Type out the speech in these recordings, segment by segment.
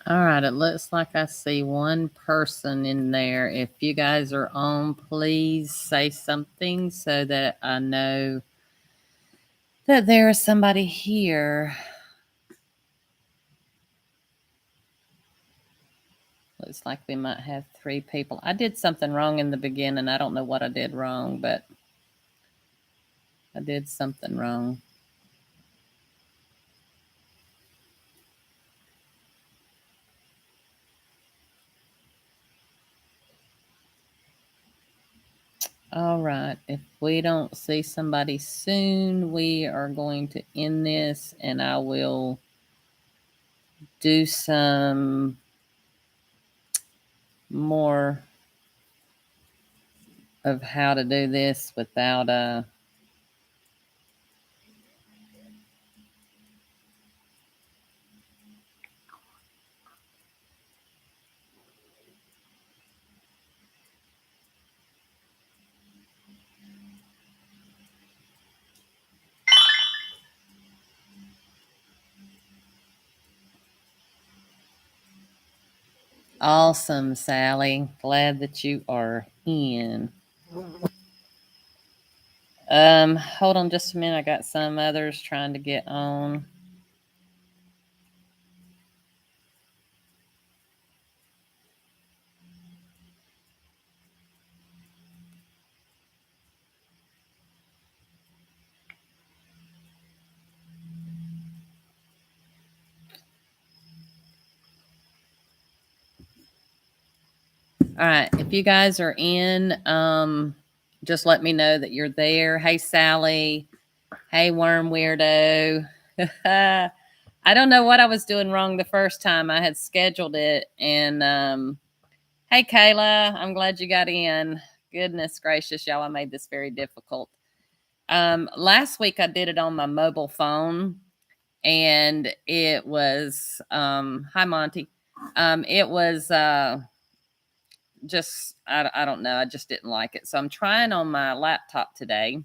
All right, it looks like I see one person in there. If you guys are on, please say something so that I know that there is somebody here. Looks like we might have 3 people. I did something wrong in the beginning. I don't know what I did wrong, but I did something wrong. All right. If we don't see somebody soon, we are going to end this and I will do some more of how to do this without Awesome, Sally. Glad that you are in. Hold on just a minute. I got some others trying to get on. All right. If you guys are in, just let me know that you're there. Hey, Sally. Hey, Worm Weirdo. I don't know what I was doing wrong the first time. I had scheduled it. And hey, Kayla. I'm glad you got in. Goodness gracious, y'all. I made this very difficult. Last week I did it on my mobile phone. And it was, hi, Monty. It was, just I don't know, I just didn't like it, so I'm trying on my laptop today.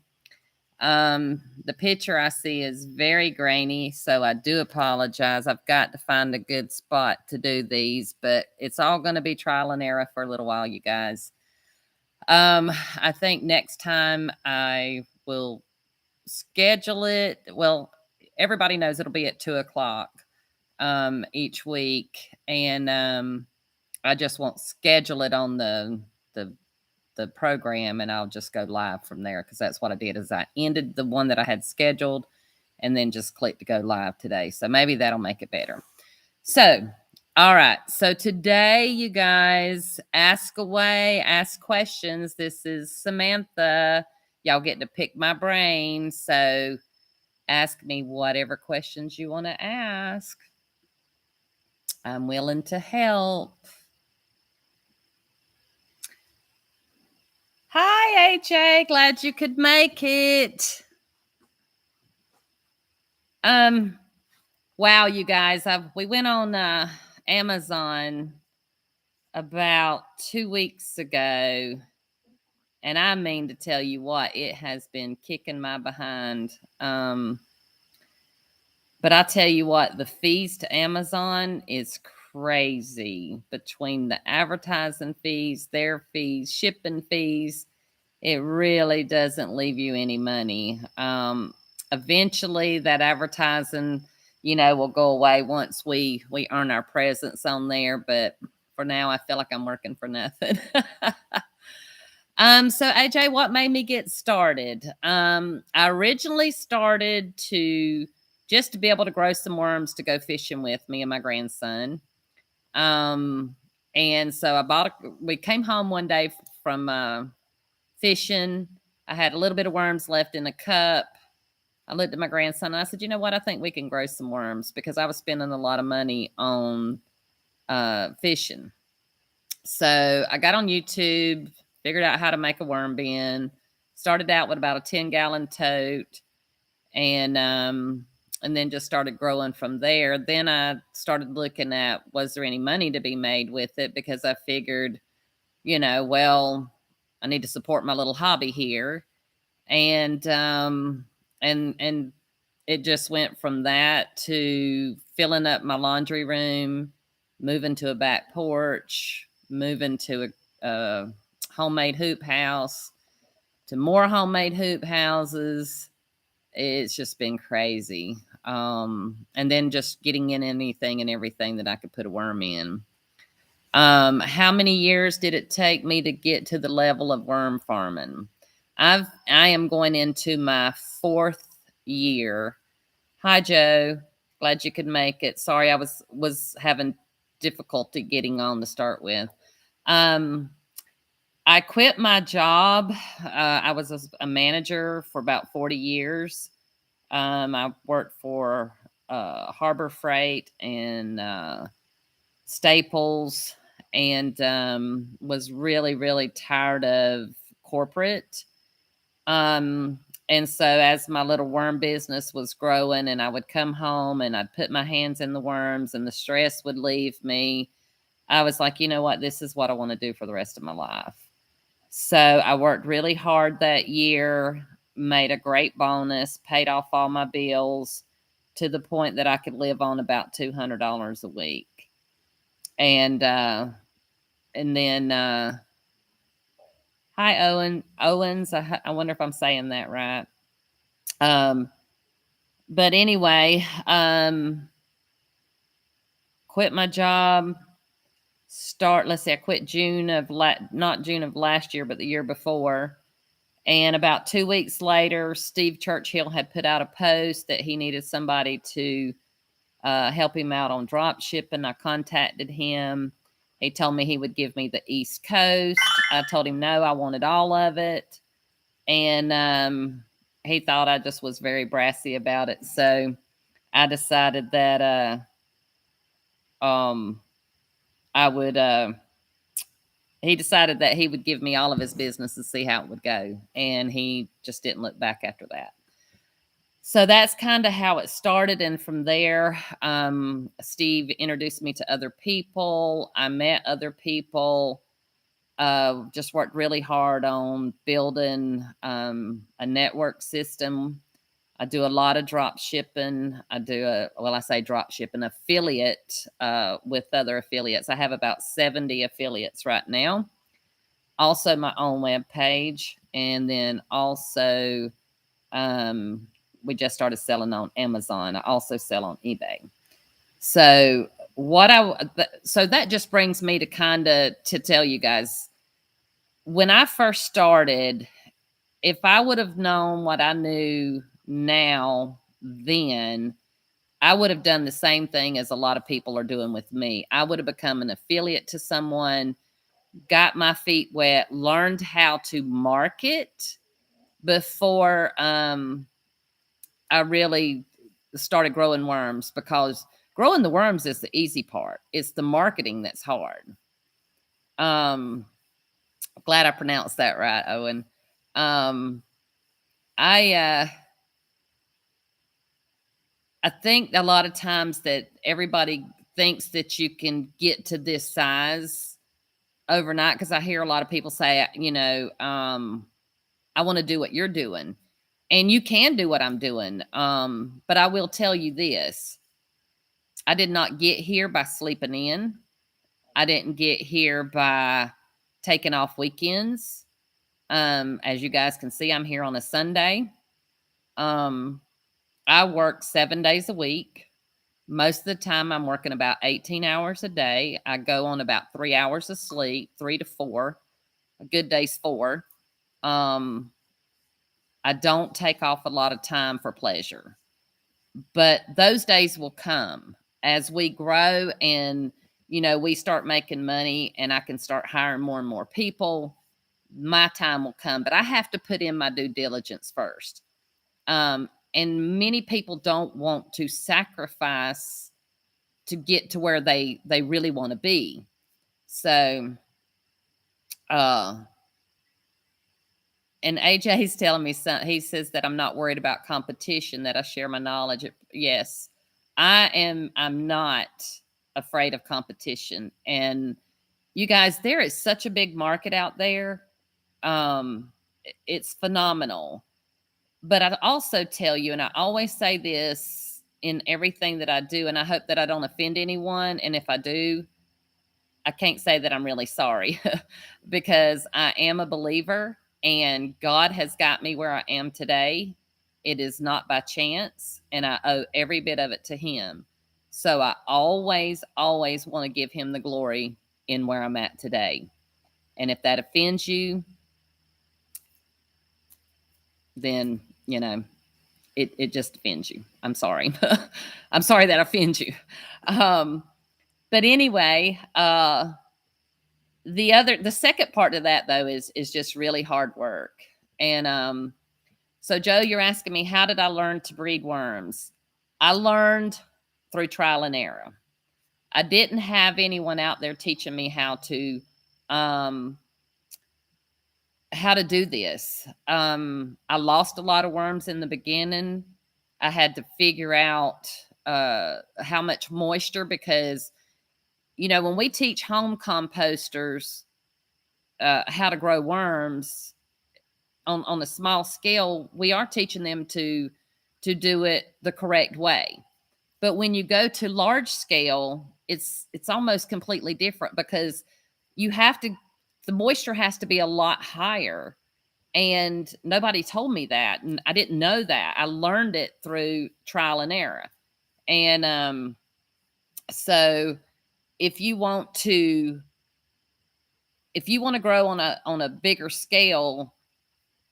The picture I see is very grainy, so I do apologize. I've got to find a good spot to do these, but it's all going to be trial and error for a little while, you guys. I think next time I will schedule it. Well, everybody knows it'll be at 2:00 each week, and I just won't schedule it on the program, and I'll just go live from there, because that's what I did. Is I ended the one that I had scheduled and then just clicked to go live today. So maybe that'll make it better. So, all right. So today, you guys, ask away, ask questions. This is Samantha. Y'all get to pick my brain. So ask me whatever questions you want to ask. I'm willing to help. Hi, AJ. Glad you could make it. Wow, you guys. We went on Amazon about 2 weeks ago, and I mean to tell you what, it has been kicking my behind. But I tell you what, the fees to Amazon is crazy. Between the advertising fees, their fees, shipping fees, it really doesn't leave you any money. Eventually, that advertising, will go away once we earn our presence on there. But for now, I feel like I'm working for nothing. So AJ, what made me get started? I originally started just to be able to grow some worms to go fishing with me and my grandson. And so we came home one day from fishing. I had a little bit of worms left in a cup. I looked at my grandson and I said, you know what? I think we can grow some worms, because I was spending a lot of money on fishing. So I got on YouTube, figured out how to make a worm bin, started out with about a 10-gallon tote, and then just started growing from there. Then I started looking at, was there any money to be made with it? Because I figured, well, I need to support my little hobby here. And it just went from that to filling up my laundry room, moving to a back porch, moving to a homemade hoop house, to more homemade hoop houses. It's just been crazy. And then just getting in anything and everything that I could put a worm in. How many years did it take me to get to the level of worm farming? I am going into my 4th year. Hi, Joe. Glad you could make it. Sorry, I was having difficulty getting on to start with. I quit my job. I was a manager for about 40 years. I worked for Harbor Freight and Staples, and was really, really tired of corporate. And so as my little worm business was growing, and I would come home and I'd put my hands in the worms and the stress would leave me, I was like, you know what? This is what I want to do for the rest of my life. So I worked really hard that year, made a great bonus, paid off all my bills to the point that I could live on about $200 a week. And then, hi, Owens. I wonder if I'm saying that right. But anyway, quit my job. Let's see, I quit not June of last year, but the year before. And about 2 weeks later, Steve Churchill had put out a post that he needed somebody to help him out on drop shipping. I contacted him. He told me he would give me the East Coast. I told him no, I wanted all of it. And he thought I just was very brassy about it. So I decided that I would he decided that he would give me all of his business to see how it would go. And he just didn't look back after that. So that's kind of how it started. And from there, Steve introduced me to other people. I met other people, just worked really hard on building a network system. I do a lot of drop shipping. I say drop shipping, affiliate with other affiliates. I have about 70 affiliates right now. Also my own web page. And then also, we just started selling on Amazon. I also sell on eBay. So so that just brings me to to tell you guys, when I first started, if I would have known what I knew now then, I would have done the same thing as a lot of people are doing with me. I would have become an affiliate to someone, got my feet wet, learned how to market before I really started growing worms, because growing the worms is the easy part. It's the marketing that's hard. Glad I pronounced that right, Owen. I think a lot of times that everybody thinks that you can get to this size overnight, because I hear a lot of people say, you know, I want to do what you're doing. And you can do what I'm doing. But I will tell you this. I did not get here by sleeping in. I didn't get here by taking off weekends. As you guys can see, I'm here on a Sunday. I work 7 days a week. Most of the time, I'm working about 18 hours a day. I go on about 3 hours of sleep, 3 to 4. A good day's 4. I don't take off a lot of time for pleasure. But those days will come as we grow and, you know, we start making money and I can start hiring more and more people. My time will come, but I have to put in my due diligence first. And many people don't want to sacrifice to get to where they really want to be. So, and AJ's telling me he says that I'm not worried about competition, that I share my knowledge. Yes, I'm not afraid of competition. And you guys, there is such a big market out there. It's phenomenal. But I also tell you, and I always say this in everything that I do, and I hope that I don't offend anyone. And if I do, I can't say that I'm really sorry because I am a believer and God has got me where I am today. It is not by chance, and I owe every bit of it to Him. So I always, always want to give Him the glory in where I'm at today. And if that offends you, then, it just offends you. I'm sorry. I'm sorry that offends you. But anyway, the second part of that though is just really hard work. And so Joe, you're asking me, how did I learn to breed worms? I learned through trial and error. I didn't have anyone out there teaching me how to do this. I lost a lot of worms in the beginning. I had to figure out how much moisture, because when we teach home composters how to grow worms on a small scale, we are teaching them to do it the correct way. But when you go to large scale, it's almost completely different, because the moisture has to be a lot higher. And nobody told me that. And I didn't know that. I learned it through trial and error. And so if you want to grow on a bigger scale,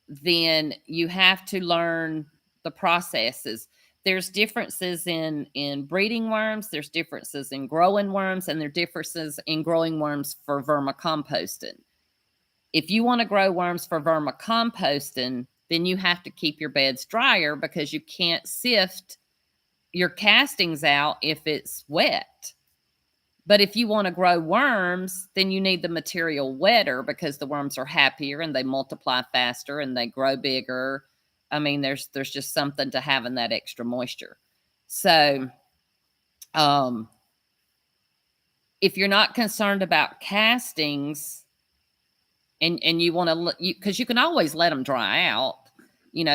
then you have to learn the processes. There's differences in breeding worms, there's differences in growing worms, and there are differences in growing worms for vermicomposting. If you want to grow worms for vermicomposting, then you have to keep your beds drier, because you can't sift your castings out if it's wet. But if you want to grow worms, then you need the material wetter, because the worms are happier and they multiply faster and they grow bigger. I mean, there's just something to having that extra moisture. So, if you're not concerned about castings, and you want to, because you can always let them dry out,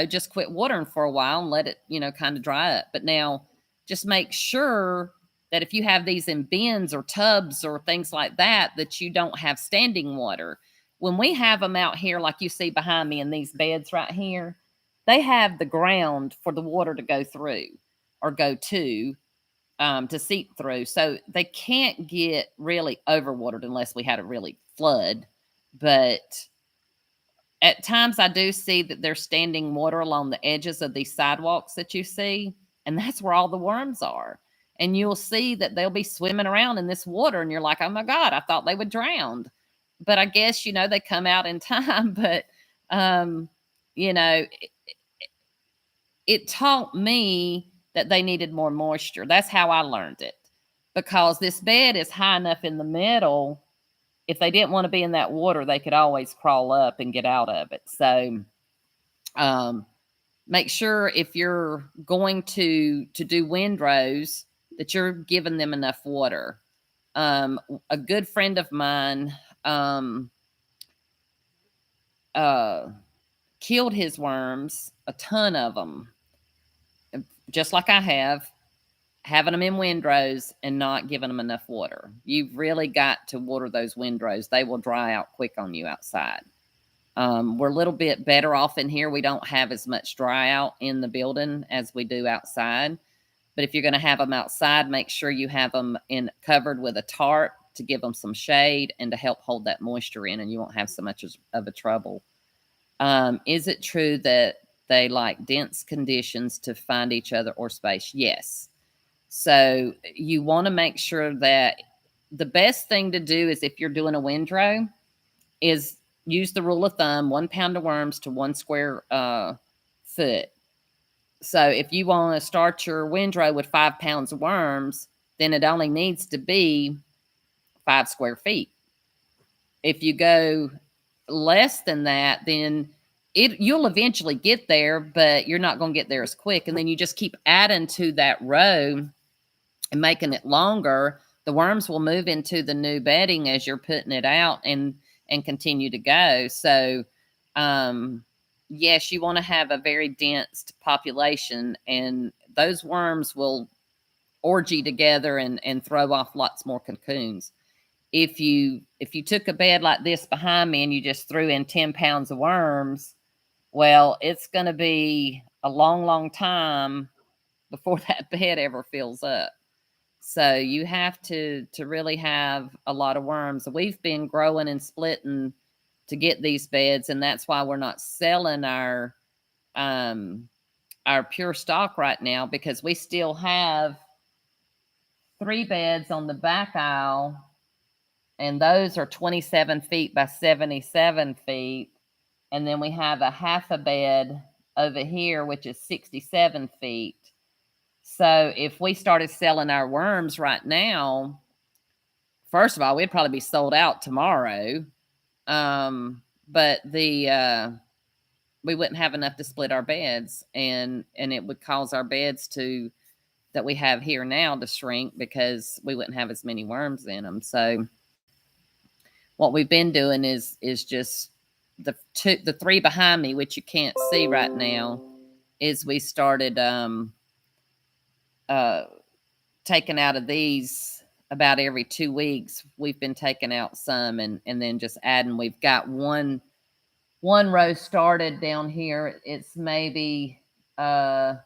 just quit watering for a while and let it, kind of dry up. But now just make sure that if you have these in bins or tubs or things like that, that you don't have standing water. When we have them out here, like you see behind me in these beds right here, they have the ground for the water to go through or go to seep through. So they can't get really overwatered unless we had a really flood. But at times I do see that there's standing water along the edges of these sidewalks that you see, and that's where all the worms are. And you'll see that they'll be swimming around in this water, and you're like, oh my God, I thought they would drown. But I guess, they come out in time. But, it taught me that they needed more moisture. That's how I learned it, because this bed is high enough in the middle. If they didn't want to be in that water, they could always crawl up and get out of it. So, make sure if you're going to do windrows that you're giving them enough water. A good friend of mine killed his worms, a ton of them, just like I have, having them in windrows and not giving them enough water. You've really got to water those windrows. They will dry out quick on you outside. We're a little bit better off in here. We don't have as much dry out in the building as we do outside. But if you're going to have them outside, make sure you have them covered with a tarp to give them some shade and to help hold that moisture in, and you won't have so much of a trouble. Is it true that they like dense conditions to find each other or space? Yes. So you want to make sure that the best thing to do is, if you're doing a windrow, is use the rule of thumb, 1 pound of worms to 1 square foot. So if you want to start your windrow with 5 pounds of worms, then it only needs to be 5 square feet. If you go less than that, then you'll eventually get there, but you're not going to get there as quick. And then you just keep adding to that row and making it longer. The worms will move into the new bedding as you're putting it out and continue to go. So, yes, you want to have a very dense population, and those worms will orgy together and throw off lots more cocoons. if you took a bed like this behind me and you just threw in 10 pounds of worms, well, it's going to be a long, long time before that bed ever fills up. So you have to really have a lot of worms. We've been growing and splitting to get these beds, and that's why we're not selling our pure stock right now, because we still have 3 beds on the back aisle, and those are 27 feet by 77 feet. And then we have a half a bed over here, which is 67 feet. So if we started selling our worms right now, first of all, we'd probably be sold out tomorrow. But we wouldn't have enough to split our beds, and it would cause our beds that we have here now to shrink, because we wouldn't have as many worms in them. So what we've been doing is just the 3 behind me, which you can't see right now, is we started taking out of these about every 2 weeks. We've been taking out some and then just adding. We've got one row started down here. It's maybe 2 or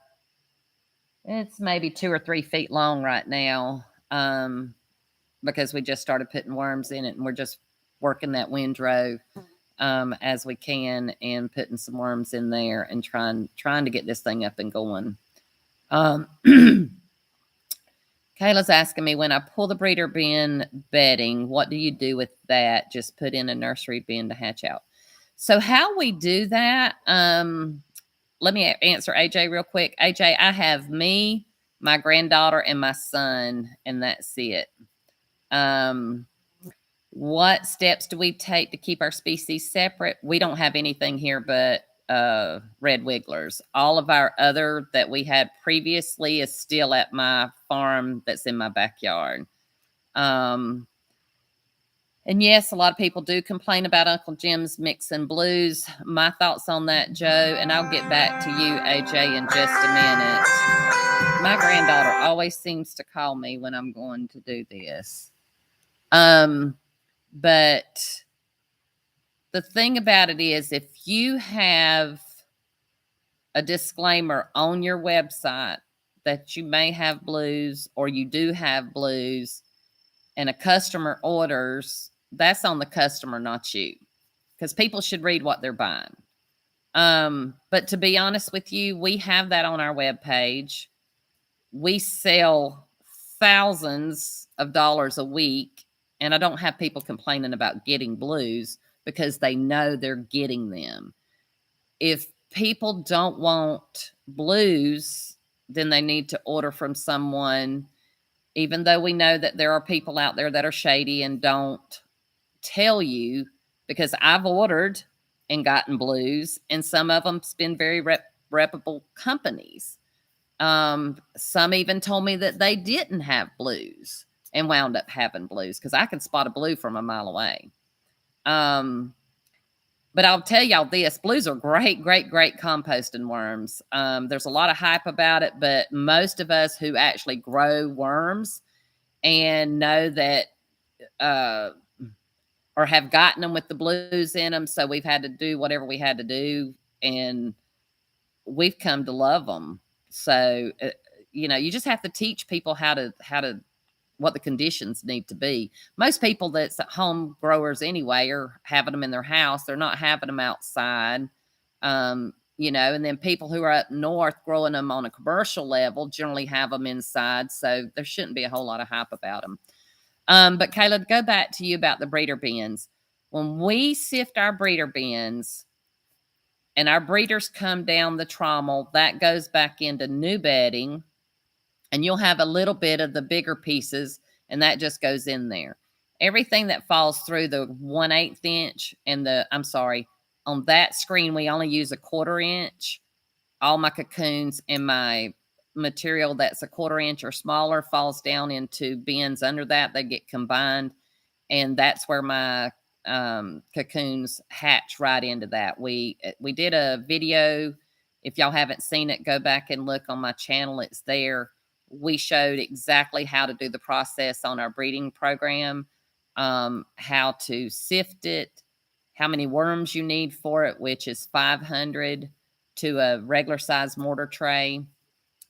3 feet long right now, because we just started putting worms in it, and we're just working that windrow as we can, and putting some worms in there, and trying to get this thing up and going. Kayla's asking me, when I pull the breeder bin bedding, what do you do with that? Just put in a nursery bin to hatch out. So how we do that, let me answer AJ real quick. AJ, I have me, my granddaughter, and my son, and that's it. What steps do we take to keep our species separate? We don't have anything here but red wigglers. All of our other that we had previously is still at my farm that's in my backyard. And yes, a lot of people do complain about Uncle Jim's mixing blues. My thoughts on that, Joe, and I'll get back to you, AJ, in just a minute. My granddaughter always seems to call me when I'm going to do this. But the thing about it is, if you have a disclaimer on your website that you may have blues, or you do have blues, and a customer orders, that's on the customer, not you, because people should read what they're buying. But to be honest with you, we have that on our webpage. We sell thousands of dollars a week, and I don't have people complaining about getting blues, because they know they're getting them. If people don't want blues, then they need to order from someone, even though we know that there are people out there that are shady and don't tell you, because I've ordered and gotten blues, and some of them's been very reputable companies. Some even told me that they didn't have blues and wound up having blues, because I can spot a blue from a mile away. But I'll tell y'all this, blues are great composting worms. There's a lot of hype about it, but most of us who actually grow worms and know that, or have gotten them with the blues in them, so we've had to do whatever we had to do, and we've come to love them. So, you just have to teach people how to what the conditions need to be. Most people that's at home growers anyway are having them in their house. They're not having them outside. And then people who are up north growing them on a commercial level generally have them inside. So there shouldn't be a whole lot of hype about them. But Kayla, to go back to you about the breeder bins. When we sift our breeder bins and our breeders come down the trommel, that goes back into new bedding. And you'll have a little bit of the bigger pieces, and that just goes in there. Everything that falls through the 1/8 inch and on that screen, we only use a 1/4 inch. All my cocoons and my material that's a 1/4 inch or smaller falls down into bins under that. They get combined, and that's where my cocoons hatch right into that. We did a video. If y'all haven't seen it, go back and look on my channel. It's there. We showed exactly how to do the process on our breeding program. how to sift it, how many worms you need for it, which is 500 to a regular size mortar tray.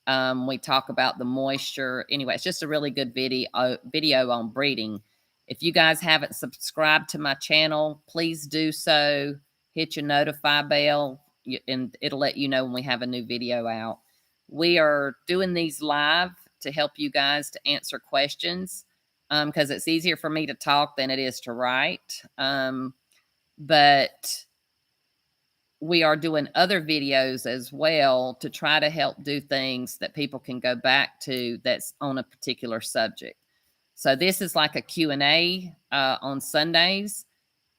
We talk about the moisture. Anyway, it's just a really good video on breeding. If you guys haven't subscribed to my channel, please do so. Hit your notify bell, and it'll let you know when we have a new video out. We are doing these live to help you guys to answer questions, because it's easier for me to talk than it is to write. But we are doing other videos as well to try to help do things that people can go back to that's on a particular subject. So this is like a Q&A on Sundays,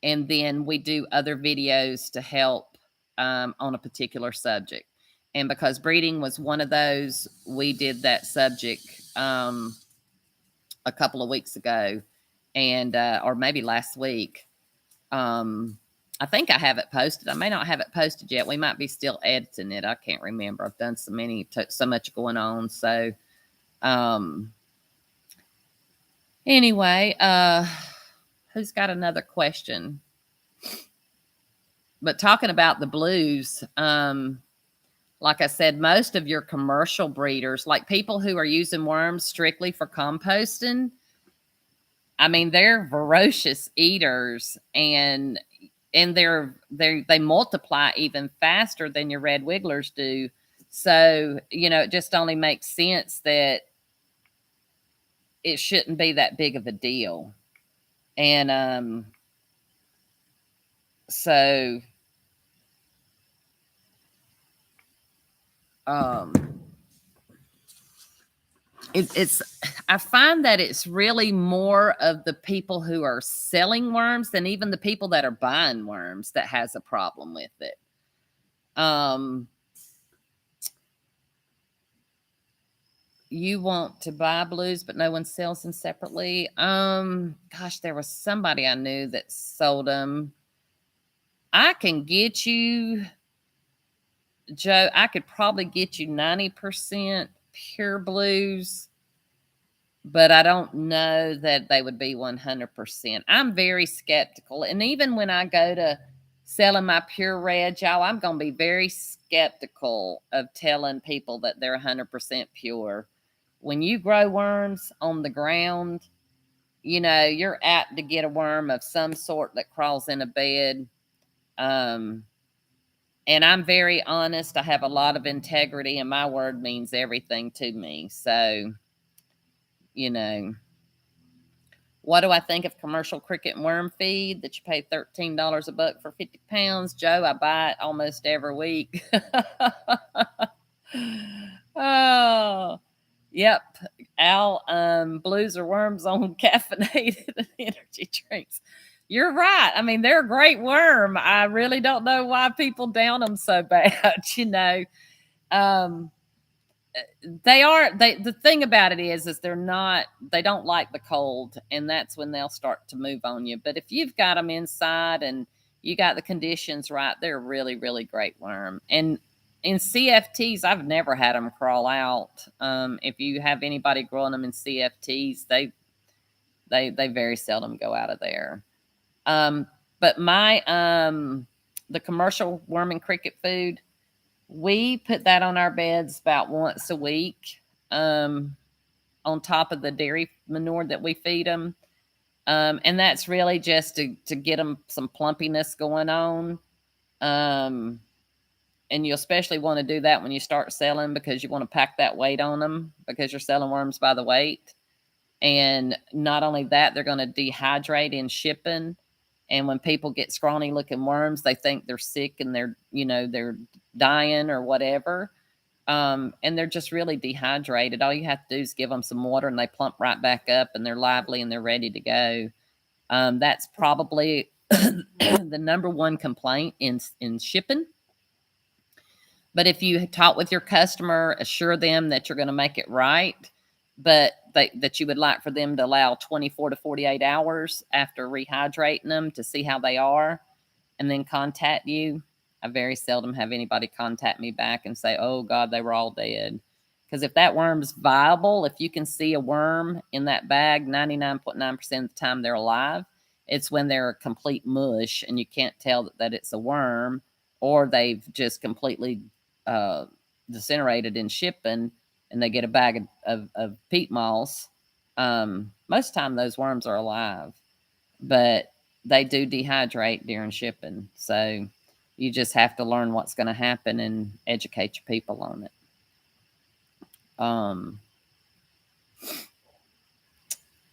and then we do other videos to help on a particular subject. And because breeding was one of those, we did that subject a couple of weeks ago, and or maybe last week. I think I have it posted. I may not have it posted yet. We might be still editing it. I can't remember. I've done so much going on. So, anyway, who's got another question? But talking about the blues, like I said, most of your commercial breeders, like people who are using worms strictly for composting, I mean, they're voracious eaters, and they multiply even faster than your red wigglers do. So, it just only makes sense that it shouldn't be that big of a deal. And so I find that it's really more of the people who are selling worms than even the people that are buying worms that has a problem with it. You want to buy blues, but no one sells them separately. Gosh, there was somebody I knew that sold them. I can get you, Joe, I could probably get you 90% pure blues, but I don't know that they would be 100%. I'm very skeptical. And even when I go to selling my pure red, y'all, I'm going to be very skeptical of telling people that they're 100% pure. When you grow worms on the ground, you're apt to get a worm of some sort that crawls in a bed. And I'm very honest. I have a lot of integrity, and my word means everything to me. So, what do I think of commercial cricket and worm feed that you pay $13 a buck for 50 pounds? Joe, I buy it almost every week. Oh, yep. Al, blues or worms on caffeinated energy drinks. You're right. I mean, they're a great worm. I really don't know why people down them so bad, the thing about it is they don't like the cold, and that's when they'll start to move on you. But if you've got them inside and you got the conditions right, they're a really, really great worm. And in CFTs, I've never had them crawl out. If you have anybody growing them in CFTs, they very seldom go out of there. But the commercial worm and cricket food, we put that on our beds about once a week, on top of the dairy manure that we feed them. And that's really just to get them some plumpiness going on. And you especially want to do that when you start selling, because you want to pack that weight on them, because you're selling worms by the weight. And not only that, they're going to dehydrate in shipping. And when people get scrawny looking worms, they think they're sick and they're dying or whatever. And they're just really dehydrated. All you have to do is give them some water and they plump right back up, and they're lively and they're ready to go. That's probably the number one complaint in shipping. But if you talk with your customer, assure them that you're going to make it right, but that you would like for them to allow 24 to 48 hours after rehydrating them to see how they are, and then contact you. I very seldom have anybody contact me back and say, oh God, they were all dead. Because if that worm's viable, if you can see a worm in that bag 99.9% of the time they're alive, it's when they're a complete mush and you can't tell that it's a worm, or they've just completely disintegrated in shipping and they get a bag of peat moss. Most of the time those worms are alive, but they do dehydrate during shipping. So you just have to learn what's going to happen and educate your people on it.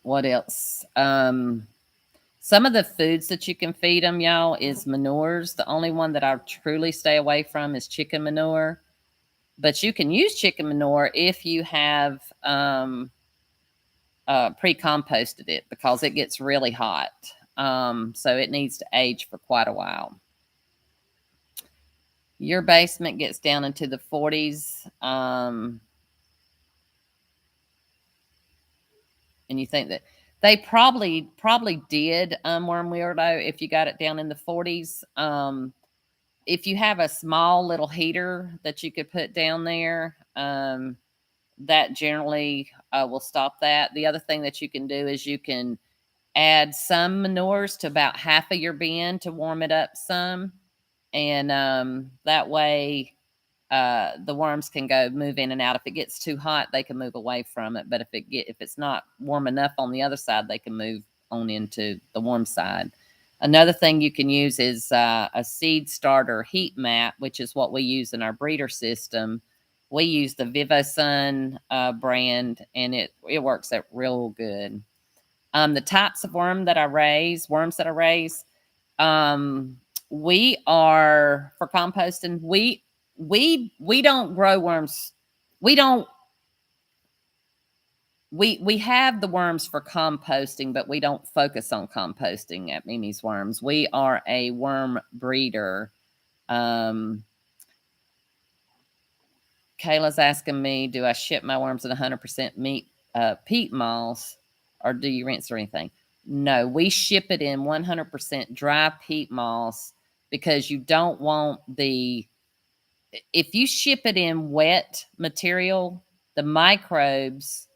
What else? Some of the foods that you can feed them, y'all, is manures. The only one that I truly stay away from is chicken manure. But you can use chicken manure if you have pre-composted it, because it gets really hot. So it needs to age for quite a while. Your basement gets down into the 40s. And you think that they probably did Worm Weirdo if you got it down in the 40s. If you have a small little heater that you could put down there, that generally will stop that. The other thing that you can do is you can add some manures to about half of your bin to warm it up some. And that way the worms can go move in and out. If it gets too hot, they can move away from it. But if it's not warm enough on the other side, they can move on into the warm side. Another thing you can use is a seed starter heat mat, which is what we use in our breeder system. We use the VivoSun brand, and it works out real good. The types of worms that I raise, we are, for composting, we don't grow worms. We have the worms for composting, but we don't focus on composting at Mimi's Worms. We are a worm breeder. Kayla's asking me, do I ship my worms in 100% peat moss, or do you rinse or anything? No, we ship it in 100% dry peat moss, because you don't want if you ship it in wet material, the microbes,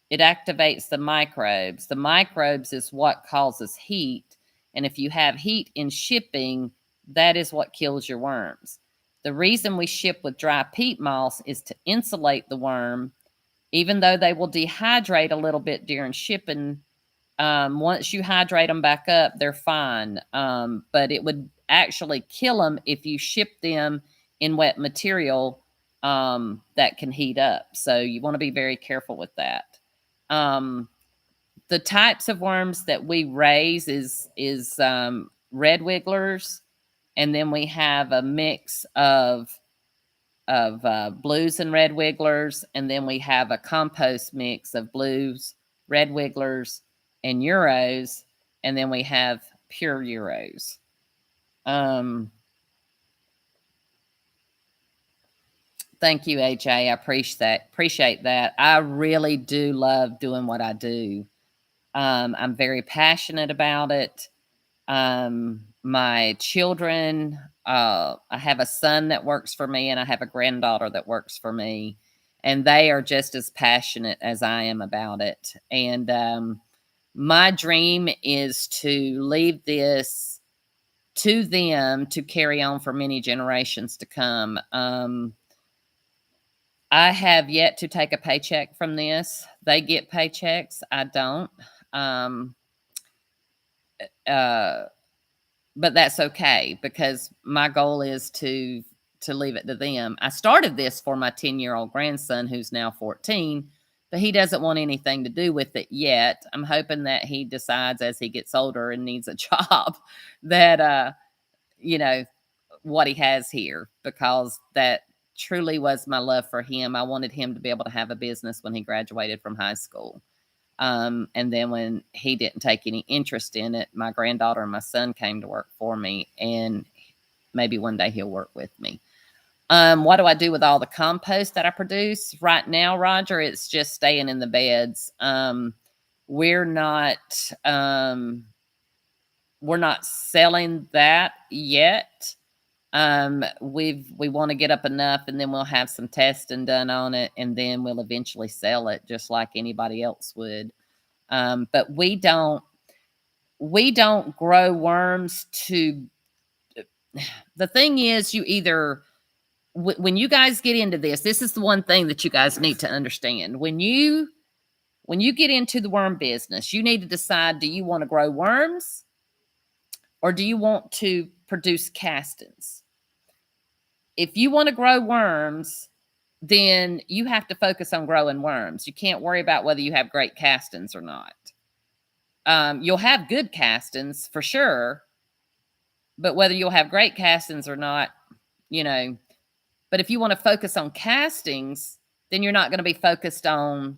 it activates the microbes. The microbes is what causes heat. And if you have heat in shipping, that is what kills your worms. The reason we ship with dry peat moss is to insulate the worm. Even though they will dehydrate a little bit during shipping, once you hydrate them back up, they're fine. But it would actually kill them if you ship them in wet material that can heat up. So you want to be very careful with that. The types of worms that we raise is redwigglers, and then we have a mix of blues and redwigglers, and then we have a compost mix of blues, redwigglers, and euros, and then we have pure euros. Thank you, AJ. I appreciate that. I really do love doing what I do. I'm very passionate about it. My children, I have a son that works for me, and I have a granddaughter that works for me, and they are just as passionate as I am about it. And my dream is to leave this to them to carry on for many generations to come. I have yet to take a paycheck from this. They get paychecks. I don't. But that's okay, because my goal is to leave it to them. I started this for my 10-year-old grandson, who's now 14, but he doesn't want anything to do with it yet. I'm hoping that he decides as he gets older and needs a job that, what he has here, because that truly was my love for him. I wanted him to be able to have a business when he graduated from high school. And then when he didn't take any interest in it, my granddaughter and my son came to work for me, and maybe one day he'll work with me. What do I do with all the compost that I produce? Right now, Roger, it's just staying in the beds. We're not selling that yet. We want to get up enough, and then we'll have some testing done on it, and then we'll eventually sell it just like anybody else would. But we don't grow worms to. The thing is, you either when you guys get into this is the one thing that you guys need to understand. When you get into the worm business, you need to decide, do you want to grow worms or do you want to produce castings? If you want to grow worms, then you have to focus on growing worms. You can't worry about whether you have great castings or not. You'll have good castings for sure, but whether you'll have great castings or not, but if you want to focus on castings, then you're not going to be focused on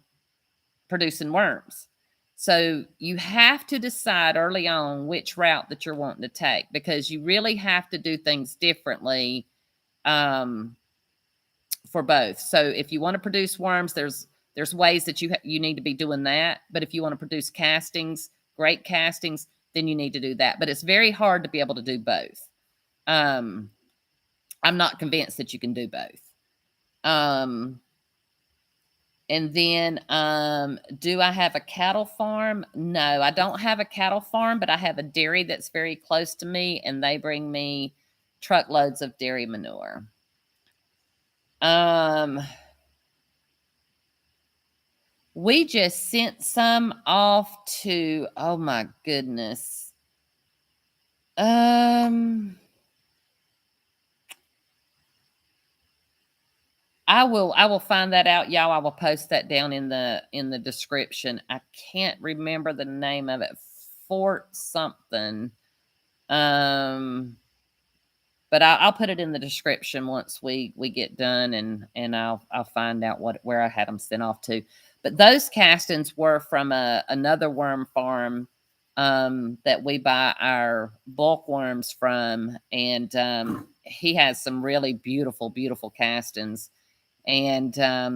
producing worms. So you have to decide early on which route that you're wanting to take, because you really have to do things differently for both. So if you want to produce worms, there's ways that you need to be doing that. But if you want to produce castings, great castings, then you need to do that. But it's very hard to be able to do both. I'm not convinced that you can do both. And then, do I have a cattle farm? No, I don't have a cattle farm, but I have a dairy that's very close to me, and they bring me truckloads of dairy manure. We just sent some off to, oh my goodness. I will find that out, y'all. I will post that down in the description. I can't remember the name of it. Fort something. But I'll put it in the description once we get done, and I'll find out where I had them sent off to. But those castings were from another worm farm that we buy our bulk worms from, and he has some really beautiful, beautiful castings. And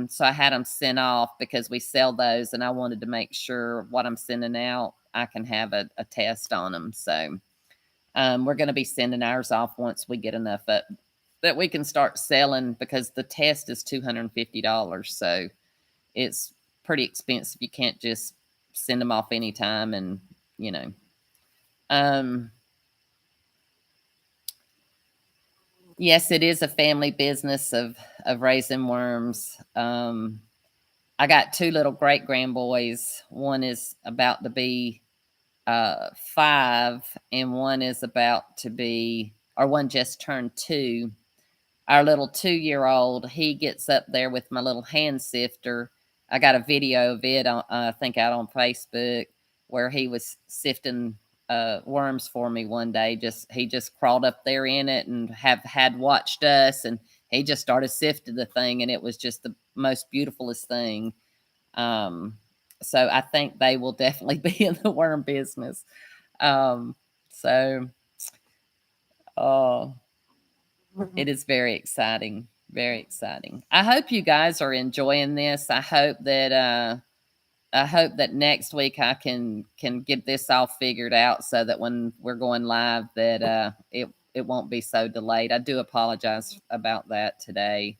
so I had them sent off because we sell those, and I wanted to make sure what I'm sending out, I can have a test on them. So we're going to be sending ours off once we get enough up that we can start selling, because the test is $250. So it's pretty expensive. You can't just send them off anytime, and yes, it is a family business of raising worms. I got 2 little great grandboys. One is about to be 5, and one is about to be, or one just turned 2. Our little 2-year-old, he gets up there with my little hand sifter. I got a video of it, I think, out on Facebook, where he was sifting worms for me one day. He just crawled up there in it and had watched us, and he just started sifting the thing, and it was just the most beautifulest thing. So I think they will definitely be in the worm business. It is very exciting. Very exciting. I hope you guys are enjoying this. I hope that next week I can get this all figured out, so that when we're going live, that it won't be so delayed. I do apologize about that today.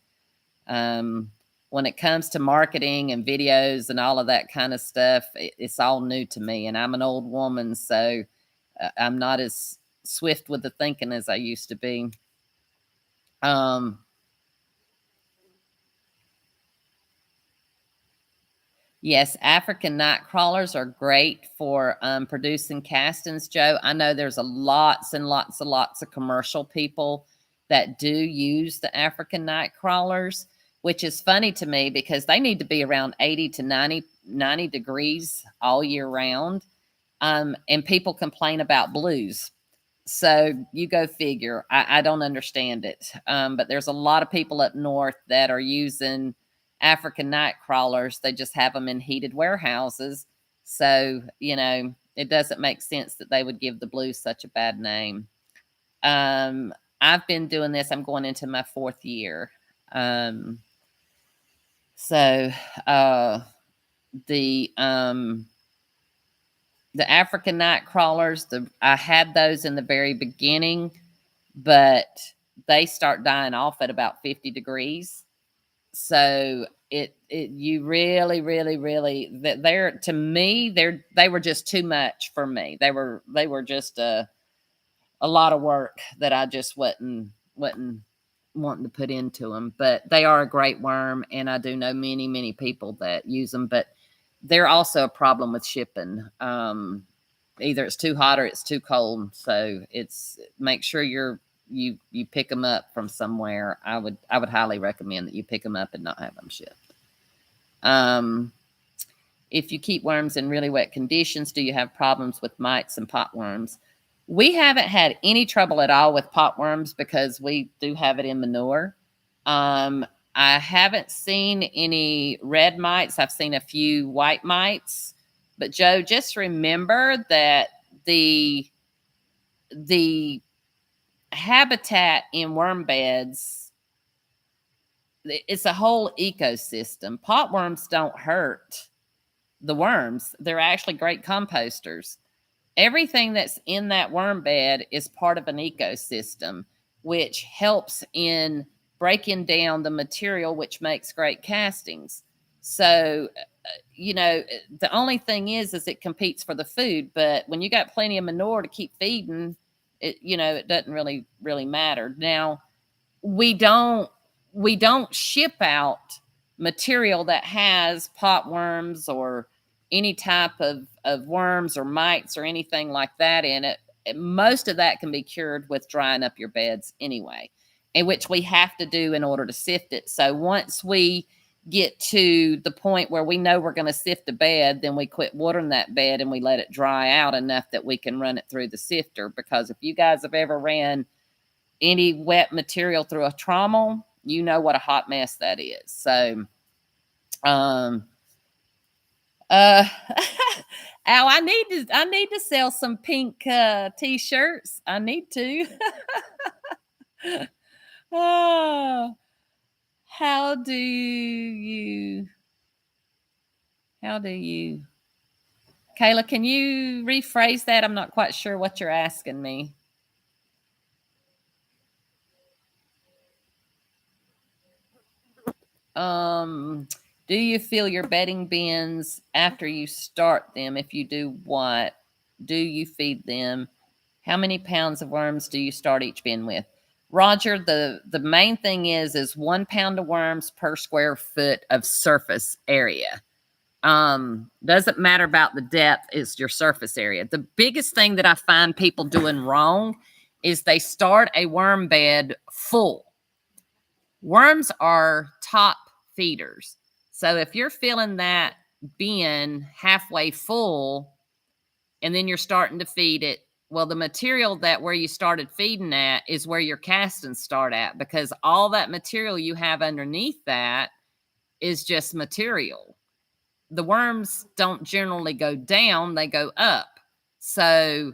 When it comes to marketing and videos and all of that kind of stuff, it's all new to me, and I'm an old woman, so I'm not as swift with the thinking as I used to be. Yes, African nightcrawlers are great for producing castings, Joe. I know there's lots and lots of commercial people that do use the African nightcrawlers, which is funny to me because they need to be around 80 to 90 degrees all year round. And people complain about blues. So you go figure. I don't understand it. But there's a lot of people up north that are using African nightcrawlers. They just have them in heated warehouses. So, it doesn't make sense that they would give the blues such a bad name. I've been doing this. I'm going into my 4th year. The African nightcrawlers, I had those in the very beginning, but they start dying off at about 50 degrees. So you really, really, really, they're, to me, they were just too much for me. They were just a lot of work that I just wasn't wanting to put into them. But they are a great worm, and I do know many, many people that use them. But they're also a problem with shipping. Either it's too hot or it's too cold. So it's, make sure you pick them up from somewhere. I would highly recommend that you pick them up and not have them shipped. If you keep worms in really wet conditions, do you have problems with mites and potworms? We haven't had any trouble at all with potworms because we do have it in manure. I haven't seen any red mites. I've seen a few white mites. But Joe, just remember that the habitat in worm beds, it's a whole ecosystem. Potworms don't hurt the worms. They're actually great composters. Everything that's in that worm bed is part of an ecosystem, which helps in breaking down the material, which makes great castings. So, the only thing is it competes for the food. But when you got plenty of manure to keep feeding, it doesn't really matter. Now, we don't ship out material that has potworms or any type of worms or mites or anything like that in it. Most of that can be cured with drying up your beds anyway, and which we have to do in order to sift it. So once we get to the point where we know we're going to sift a bed, then we quit watering that bed and we let it dry out enough that we can run it through the sifter. Because if you guys have ever ran any wet material through a trommel, you know what a hot mess that is. So, Al, I need to sell some pink t-shirts. I need to. Oh, how do you, Kayla, can you rephrase that? I'm not quite sure what you're asking me. Do you fill your bedding bins after you start them? If you do, what do you feed them? How many pounds of worms do you start each bin with? Roger, the main thing is 1 pound of worms per square foot of surface area. Doesn't matter about the depth, it's your surface area. The biggest thing that I find people doing wrong is they start a worm bed full. Worms are top feeders. So if you're filling that bin halfway full and then you're starting to feed it, well, the material that where you started feeding at is where your castings start at, because all that material you have underneath that is just material. The worms don't generally go down, they go up. So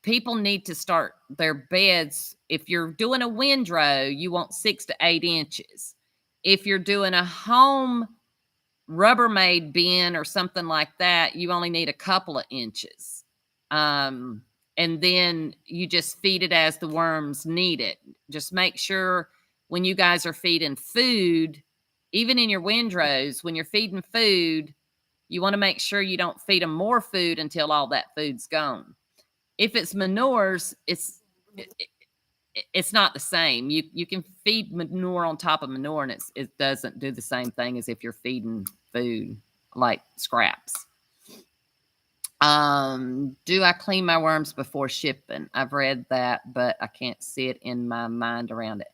people need to start their beds. If you're doing a windrow, you want 6 to 8 inches. If you're doing a home Rubbermaid bin or something like that, you only need a couple of inches. And then you just feed it as the worms need it. Just make sure when you guys are feeding food, even in your windrows, when you're feeding food, you want to make sure you don't feed them more food until all that food's gone. If it's manures, it's not the same. You can feed manure on top of manure, and it doesn't do the same thing as if you're feeding food like scraps. Do I clean my worms before shipping? I've read that, but I can't see it in my mind around it.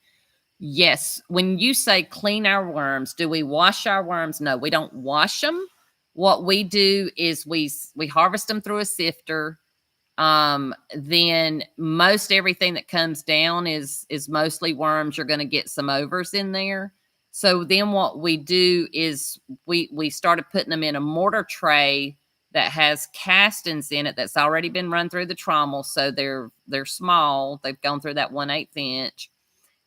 Yes. When you say clean our worms, do we wash our worms? No, we don't wash them. What we do is we harvest them through a sifter. Then most everything that comes down is mostly worms. You're going to get some overs in there. So then what we do is we started putting them in a mortar tray that has castings in it that's already been run through the trommel. So they're small. They've gone through that 1/8 inch.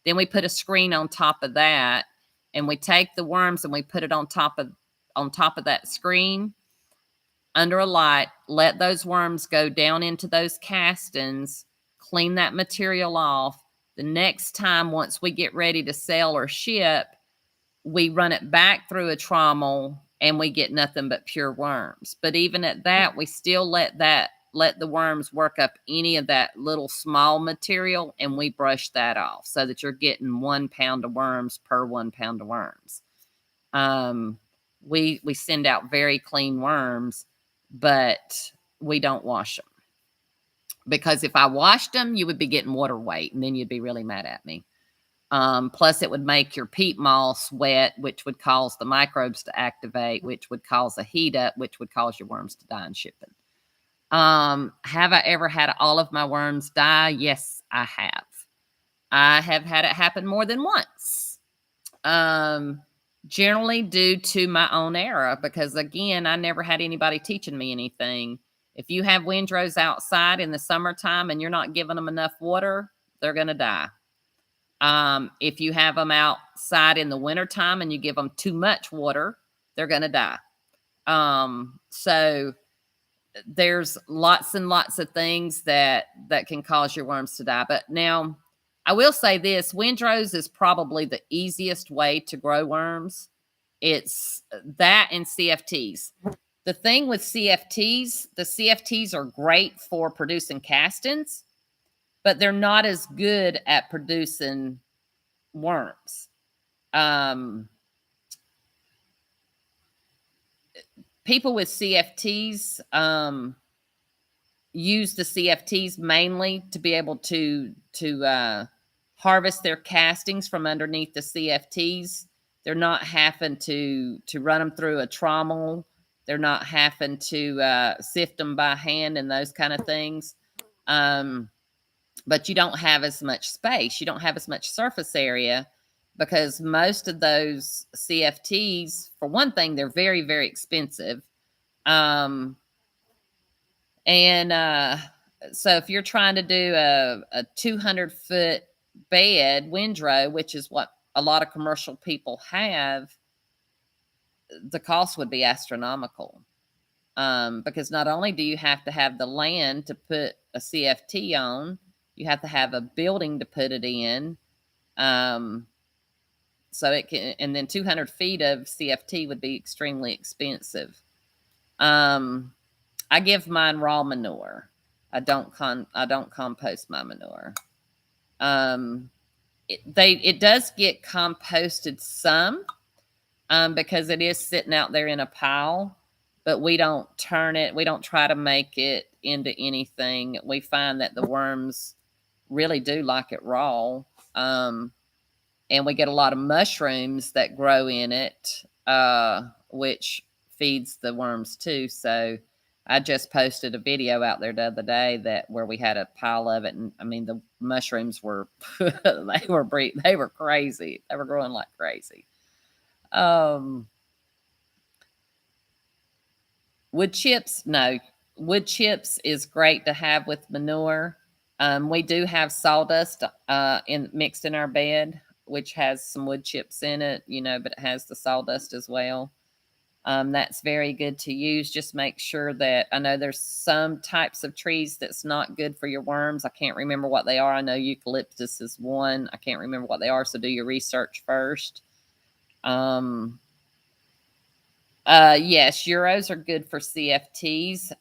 Then we put a screen on top of that, and we take the worms and we put it on top of that screen under a light, let those worms go down into those castings, clean that material off, The next time, once we get ready to sell or ship, we run it back through a trommel and we get nothing but pure worms. But even at that, we still let the worms work up any of that little small material, and we brush that off so that you're getting 1 pound of worms per 1 pound of worms. We send out very clean worms, but we don't wash them, because if I washed them, you would be getting water weight, and then you'd be really mad at me. Plus, it would make your peat moss wet, which would cause the microbes to activate, which would cause a heat up, which would cause your worms to die in shipping. Have I ever had all of my worms die? Yes, I have. I have had it happen more than once. Generally due to my own error, because again, I never had anybody teaching me anything. If you have windrows outside in the summertime and you're not giving them enough water, they're going to die. If you have them outside in the wintertime and you give them too much water, they're going to die. So there's lots and lots of things that can cause your worms to die. But now, I will say this, windrows is probably the easiest way to grow worms. It's that and CFTs. The thing with CFTs, the CFTs are great for producing castings, but they're not as good at producing worms. People with CFTs use the CFTs mainly to be able to harvest their castings from underneath the CFTs. They're not having to run them through a trommel. They're not having to sift them by hand and those kind of things. But you don't have as much space. You don't have as much surface area, because most of those CFTs, for one thing, they're very, very expensive. So if you're trying to do a 200-foot bed windrow, which is what a lot of commercial people have, the cost would be astronomical. Because not only do you have to have the land to put a CFT on, you have to have a building to put it in. So it can, and then 200 feet of CFT would be extremely expensive. I give mine raw manure. I don't compost my manure. It does get composted some, because it is sitting out there in a pile, but we don't turn it. We don't try to make it into anything. We find that the worms really do like it raw. And we get a lot of mushrooms that grow in it, which feeds the worms too. So I just posted a video out there the other day where we had a pile of it, and I mean the mushrooms were they were crazy. They were growing like crazy. Wood chips, no. Wood chips is great to have with manure. We do have sawdust mixed in our bed, which has some wood chips in it, but it has the sawdust as well. That's very good to use. Just make sure that, I know there's some types of trees that's not good for your worms. I can't remember what they are. I know eucalyptus is one. I can't remember what they are, so do your research first. Yes, Euros are good for CFTs.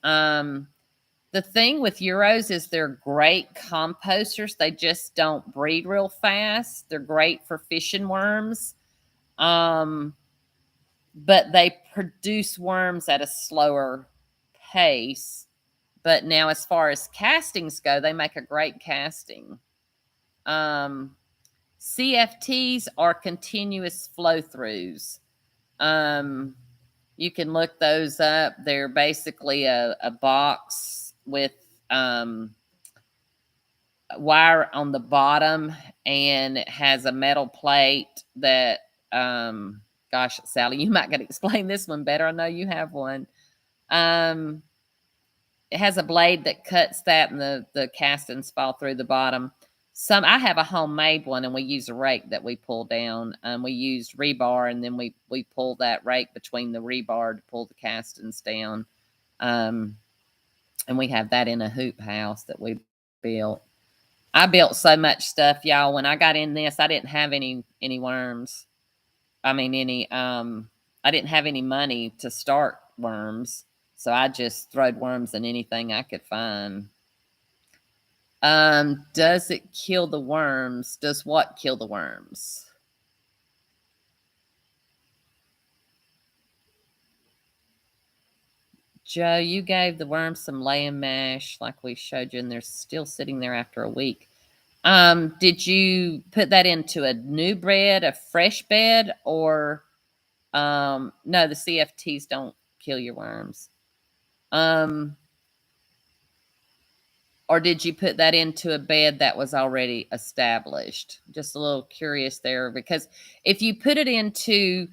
The thing with Euros is they're great composters. They just don't breed real fast. They're great for fishing worms. But they produce worms at a slower pace. But now, as far as castings go, they make a great casting. CFTs are continuous flow-throughs. You can look those up. They're basically a box with wire on the bottom, and it has a metal plate that, gosh, Sally, you might get to explain this one better. I know you have one. It has a blade that cuts that, and the castings fall through the bottom. I have a homemade one, and we use a rake that we pull down. We used rebar, and then we pull that rake between the rebar to pull the castings down. And we have that in a hoop house that we built. I built so much stuff, y'all. When I got in this, I didn't have any worms. I mean, I didn't have any money to start worms, so I just throwed worms in anything I could find. Does it kill the worms? Does what kill the worms? Joe, you gave the worms some lamb mash like we showed you, and they're still sitting there after a week. Did you put that into a new bed, a fresh bed, or no, the CFTs don't kill your worms. Um, or did you put that into a bed that was already established? Just a little curious there, because if you put it into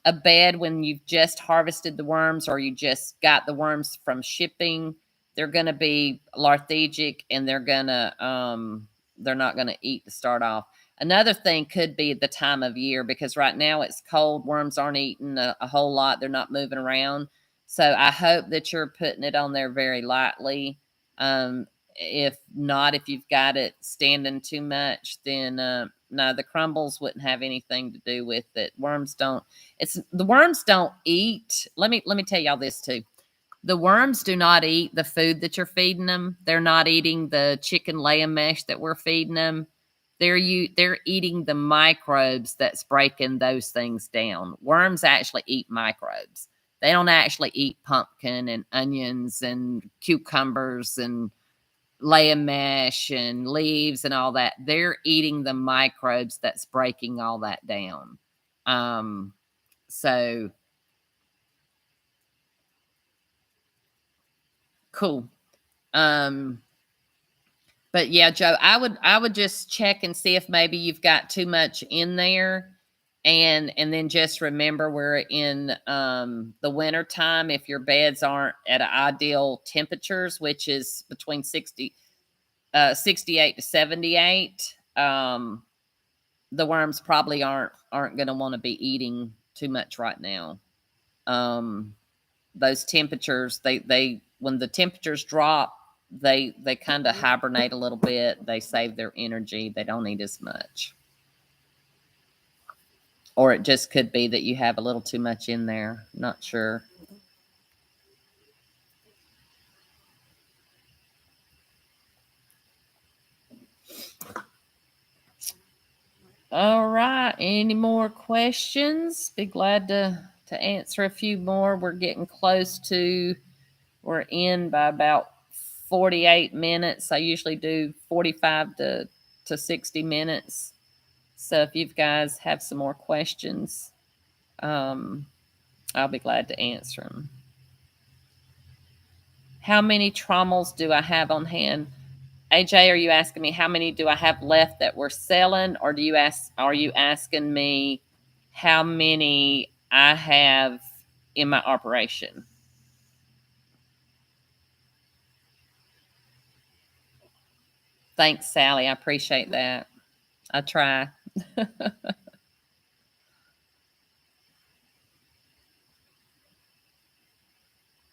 a bed when you've just harvested the worms or you just got the worms from shipping, they're going to be lethargic and they're not going to eat to start off. Another thing could be the time of year, because right now it's cold. Worms aren't eating a whole lot. They're not moving around. So I hope that you're putting it on there very lightly. If not, if you've got it standing too much, then no, the crumbles wouldn't have anything to do with it. The worms don't eat. Let me tell y'all this too. The worms do not eat the food that you're feeding them. They're not eating the chicken lamb mesh that we're feeding them. They're eating the microbes that's breaking those things down. Worms actually eat microbes. They don't actually eat pumpkin and onions and cucumbers and lamb mash and leaves and all that. They're eating the microbes that's breaking all that down. So cool. But yeah, Joe, I would just check and see if maybe you've got too much in there. And then just remember, we're in the winter time. If your beds aren't at ideal temperatures, which is between 68 to 78, the worms probably aren't going to want to be eating too much right now. Those temperatures, they when the temperatures drop, they kind of hibernate a little bit. They save their energy. They don't eat as much. Or it just could be that you have a little too much in there. Not sure. All right. Any more questions? Be glad to answer a few more. We're getting close to, we're in by about 48 minutes. I usually do 45 to 60 minutes. So if you guys have some more questions, I'll be glad to answer them. How many trommels do I have on hand? AJ, are you asking me how many do I have left that we're selling, or are you asking me how many I have in my operation? Thanks, Sally. I appreciate that. I try.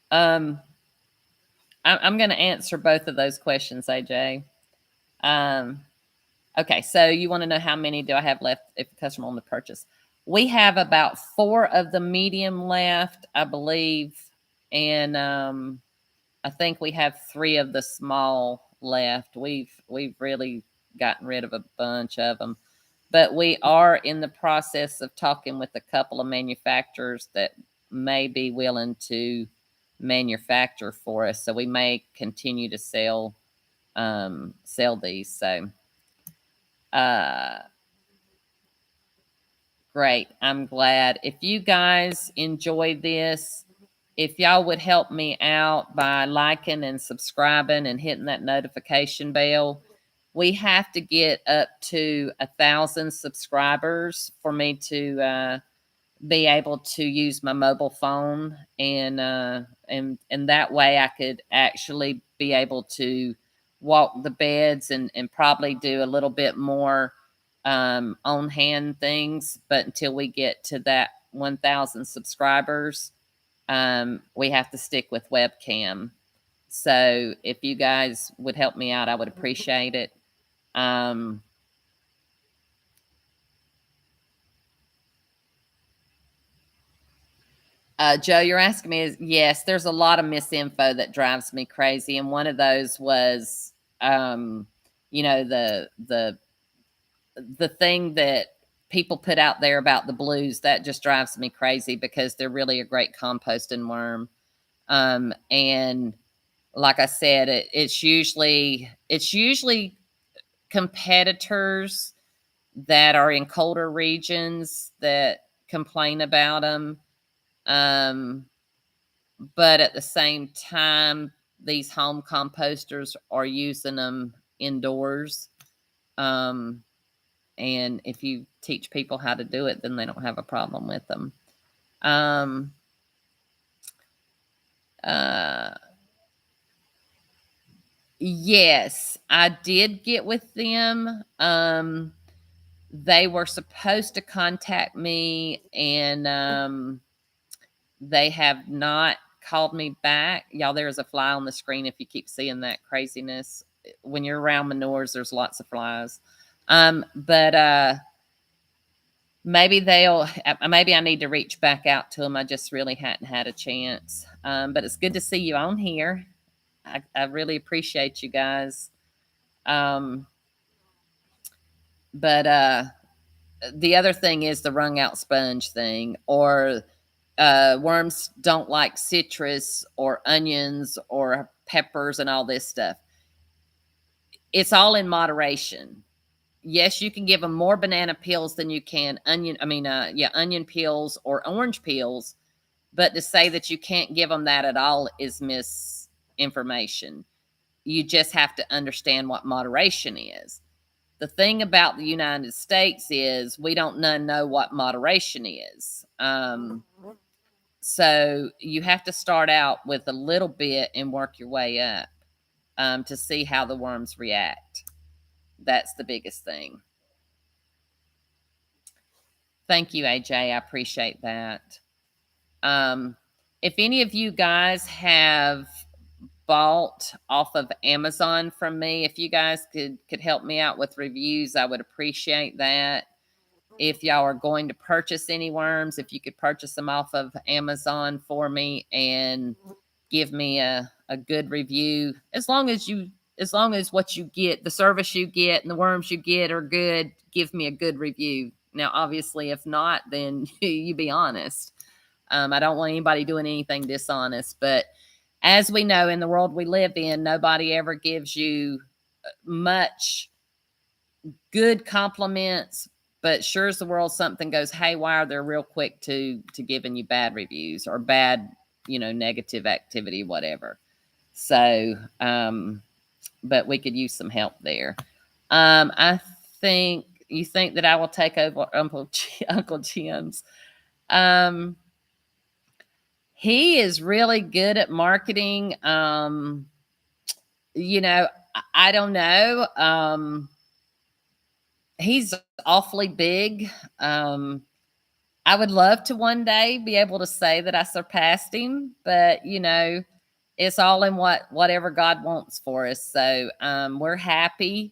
um, I'm going to answer both of those questions, AJ. Um, okay, so you want to know how many do I have left if the customer on the purchase? We have about 4 of the medium left, I believe, and I think we have 3 of the small left. We've really gotten rid of a bunch of them, but we are in the process of talking with a couple of manufacturers that may be willing to manufacture for us. So we may continue to sell these. So uh, great. I'm glad. If you guys enjoy this, if y'all would help me out by liking and subscribing and hitting that notification bell. We have to get up to 1,000 subscribers for me to be able to use my mobile phone, and that way I could actually be able to walk the beds and probably do a little bit more on hand things. But until we get to that 1,000 subscribers, we have to stick with webcam. So if you guys would help me out, I would appreciate it. Joe, you're asking me, yes, there's a lot of misinfo that drives me crazy. And one of those was, um, the thing that people put out there about the blues, that just drives me crazy because they're really a great composting worm. And like I said, it's usually competitors that are in colder regions that complain about them. Um, but at the same time, these home composters are using them indoors. Um, and if you teach people how to do it, then they don't have a problem with them. Um, uh, yes, I did get with them. They were supposed to contact me, and they have not called me back. Y'all, there's a fly on the screen if you keep seeing that craziness. When you're around manures, there's lots of flies. But maybe I need to reach back out to them. I just really hadn't had a chance. But it's good to see you on here. I really appreciate you guys. Um, but the other thing is the wrung out sponge thing, or worms don't like citrus or onions or peppers and all this stuff. It's all in moderation. Yes, you can give them more banana peels than you can onion peels or orange peels, but to say that you can't give them that at all is misinformation. You just have to understand what moderation is. The thing about the United States is we don't none know what moderation is. So you have to start out with a little bit and work your way up to see how the worms react. That's the biggest thing. Thank you, AJ. I appreciate that. If any of you guys have bought off of Amazon from me, if you guys could help me out with reviews, I would appreciate that. If y'all are going to purchase any worms, if you could purchase them off of Amazon for me and give me a good review, as long as what you get, the service you get and the worms you get are good, give me a good review. Now, obviously, if not, then you be honest. I don't want anybody doing anything dishonest, but as we know, in the world we live in, nobody ever gives you much good compliments, but sure as the world something goes haywire, they're real quick to giving you bad reviews or bad, negative activity, whatever. So, but we could use some help there. I think you think that I will take over Uncle Jim's. He is really good at marketing. I don't know. He's awfully big. I would love to one day be able to say that I surpassed him, but it's all in whatever God wants for us. So we're happy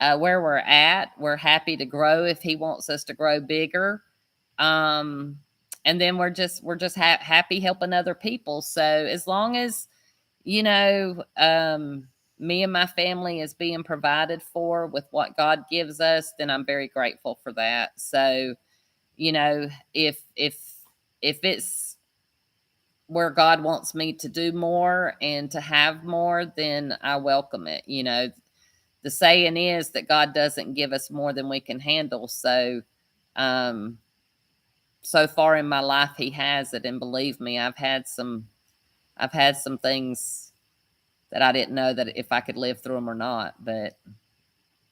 where we're at. We're happy to grow if He wants us to grow bigger. And then we're just happy helping other people. So as long as me and my family is being provided for with what God gives us, then I'm very grateful for that. So, if it's where God wants me to do more and to have more, then I welcome it. The saying is that God doesn't give us more than we can handle. So, so far in my life, He has it, and believe me, I've had some things that I didn't know that if I could live through them or not, but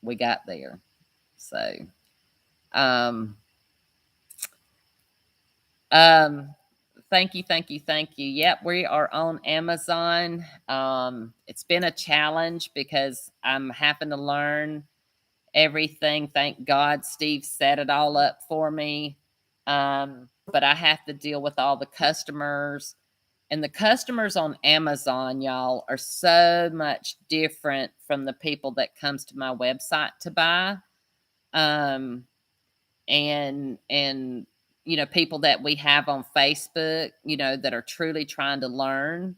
we got there. So, thank you. Yep, we are on Amazon. It's been a challenge because I'm having to learn everything. Thank God Steve set it all up for me. But I have to deal with all the customers And the customers on Amazon, y'all, are so much different from the people that comes to my website to buy. And people that we have on Facebook, that are truly trying to learn.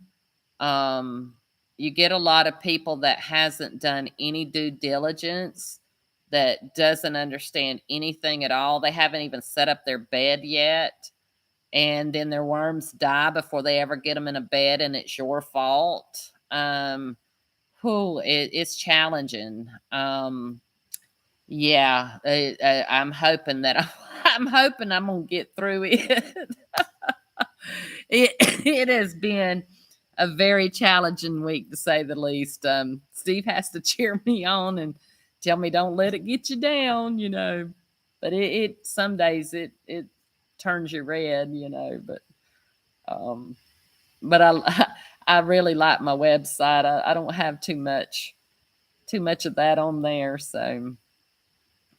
You get a lot of people that hasn't done any due diligence, that doesn't understand anything at all. They haven't even set up their bed yet. And then their worms die before they ever get them in a bed, and it's your fault. It's challenging. Yeah, I'm hoping that I'm hoping I'm gonna get through it. It has been a very challenging week, to say the least. Steve has to cheer me on and tell me don't let it get you down, But it some days it turns you red, But I really like my website. I don't have too much of that on there, so.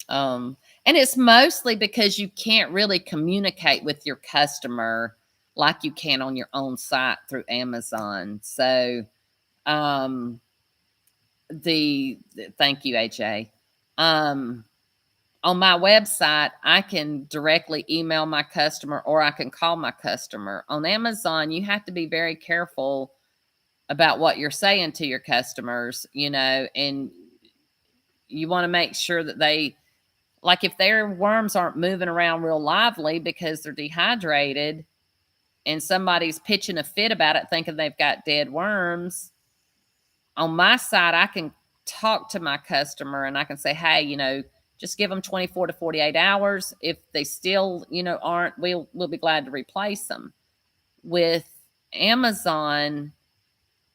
And it's mostly because you can't really communicate with your customer like you can on your own site through Amazon. So, thank you, AJ. On my website, I can directly email my customer, or I can call my customer. On Amazon, you have to be very careful about what you're saying to your customers, and you want to make sure that like if their worms aren't moving around real lively because they're dehydrated, and somebody's pitching a fit about it thinking they've got dead worms, on my side, I can talk to my customer and I can say, hey, just give them 24 to 48 hours. If they still, aren't, we'll be glad to replace them. With Amazon,